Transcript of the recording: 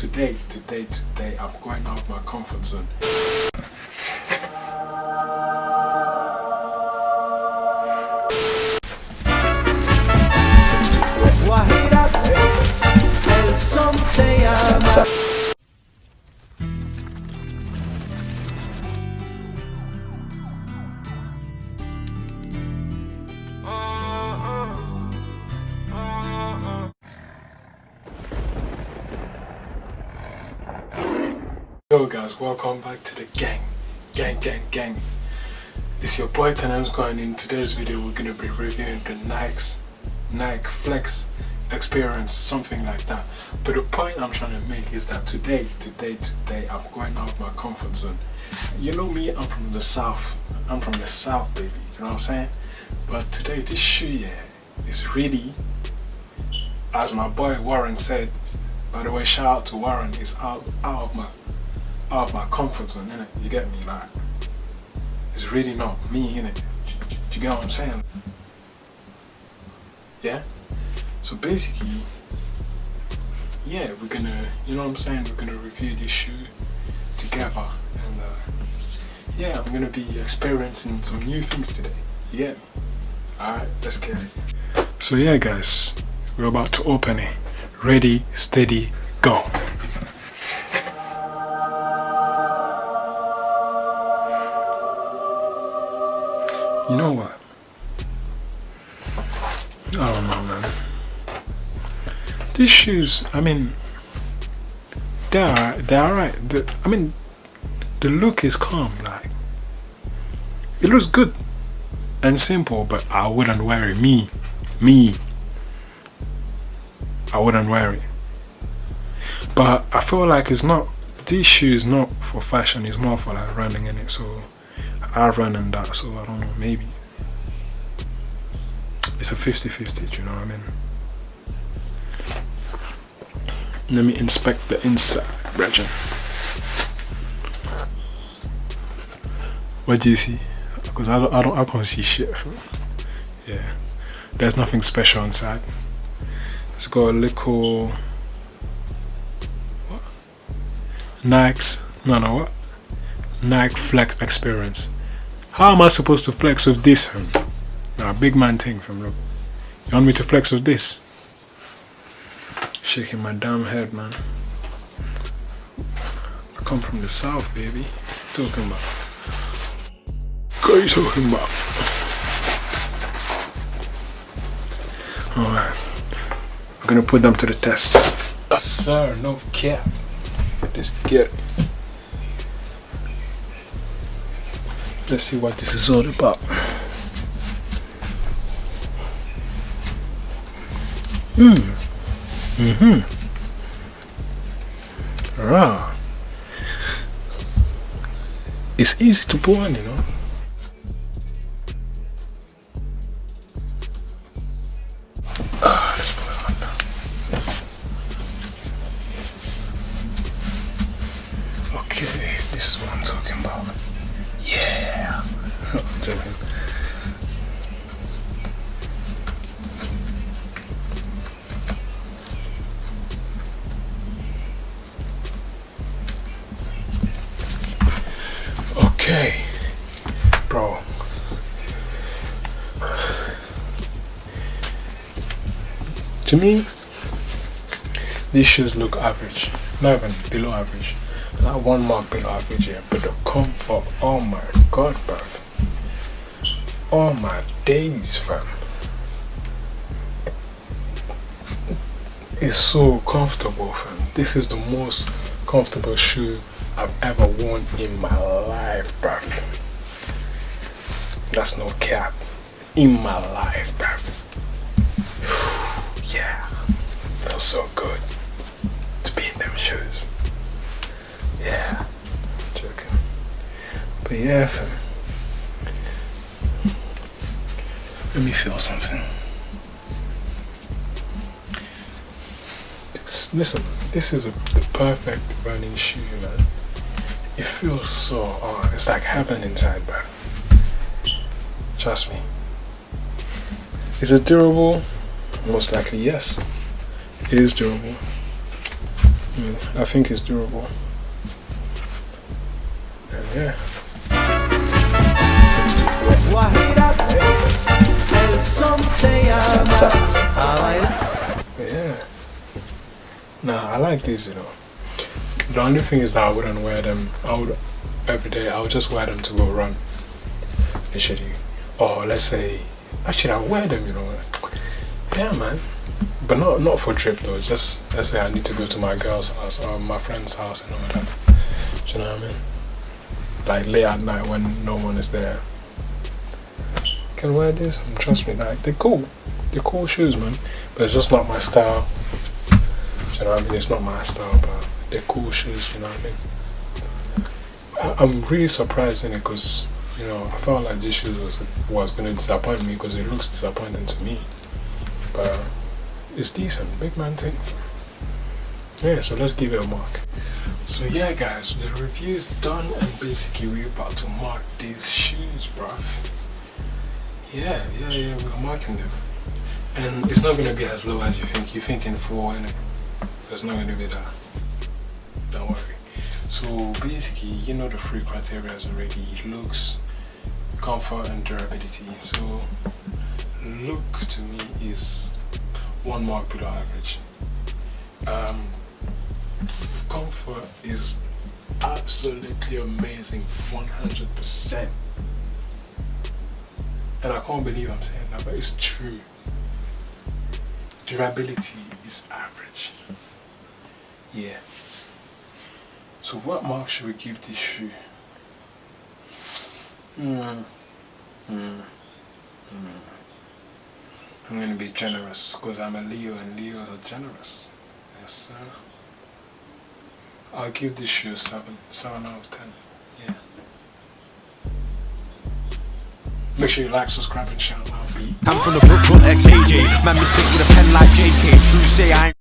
today, I'm going out of my comfort zone. Yo guys, welcome back to the gang. It's your boy Tenamsco, and in today's video we're gonna be reviewing the Nike Flex experience, something like that. But the point I'm trying to make is that today I'm going out of my comfort zone. You know me, I'm from the south, baby, you know what I'm saying? But today this shoe, yeah, is really, as my boy Warren said, by the way, shout out to Warren, is out of my comfort zone, innit? You get me? Like, it's really not me, innit? Do you get what I'm saying? Yeah? So basically, yeah, we're gonna, you know what I'm saying? We're gonna review this shoe together, and yeah, I'm gonna be experiencing some new things today. You get me? Alright, let's get it. So yeah guys, we're about to open it. Ready, steady, go. You know what? I don't know, man. These shoes, I mean, they're alright. I mean, the look is calm, like, it looks good and simple, but I wouldn't wear it. Me, I wouldn't wear it. But I feel like it's not, these shoes not for fashion, it's more for like running in it. So I run in that, so I don't know, maybe it's a 50-50, do you know what I mean? Let me inspect the inside, Brethren. What do you see? Because I can't see shit. Yeah, there's nothing special inside. It's got a little what? Nike Flex experience. How am I supposed to flex with this, fam? Nah, big man thing, fam. Look, you want me to flex with this? Shaking my damn head, man. I come from the south, baby. What are you talking about? What are you talking about? Alright, I'm gonna put them to the test. Yes, sir, no cap. Let's get it. Let's see what this is all about. Rah. It's easy to put on, you know. Let's put it on now. Okay, this is what I'm talking about. Yeah. I'm joking. Okay, bro. To me, these shoes look average, not even below average. Not one mark below average here, but the comfort, oh my god, bruv. Oh my days, fam. It's so comfortable, fam. This is the most comfortable shoe I've ever worn in my life, bruv. That's no cap. In my life, bruv. Yeah. Feels so good to be in them shoes. Yeah. Joking. But yeah, fam. Let me feel something. Listen, this is the perfect running shoe, man. It feels so, it's like heaven inside, bro. Trust me. Is it durable? Most likely, yes. It is durable. I think it's durable. And yeah. But yeah. Nah, I like these, you know. The only thing is that I wouldn't wear them every day. I would just wear them to go run. Literally. Or let's say, actually I wear them, you know. Yeah, man. But not for trip though. Just let's say I need to go to my girl's house or my friend's house and all that. Do you know what I mean? Like late at night when no one is there. Can wear this, and trust me, like they're cool. They're cool shoes, man. But it's just not my style. Do you know what I mean? It's not my style, but they're cool shoes. You know what I mean? I'm really surprised in it because you know I felt like this shoes was gonna disappoint me because it looks disappointing to me. But it's decent, big man thing. Yeah, so let's give it a mark. So yeah, guys, the review is done, and basically we're about to mark these shoes, bruv. Yeah, we're marking them. And it's not going to be as low as you think. You're thinking 4, innit? It's not going to be that. Don't worry. So basically, you know the 3 criteria already. Looks, comfort and durability. So look to me is 1 mark below average. Comfort is absolutely amazing, 100%. And I can't believe I'm saying that, but it's true. Durability is average. Yeah. So what mark should we give this shoe? I'm going to be generous because I'm a Leo and Leos are generous. Yes, sir. I'll give this shoe a 7 out of 10. Yeah. Make sure you like, subscribe, and shout out. I'm from the Brooklyn XAJ. Man, mistake with a pen like JK. True say I ain't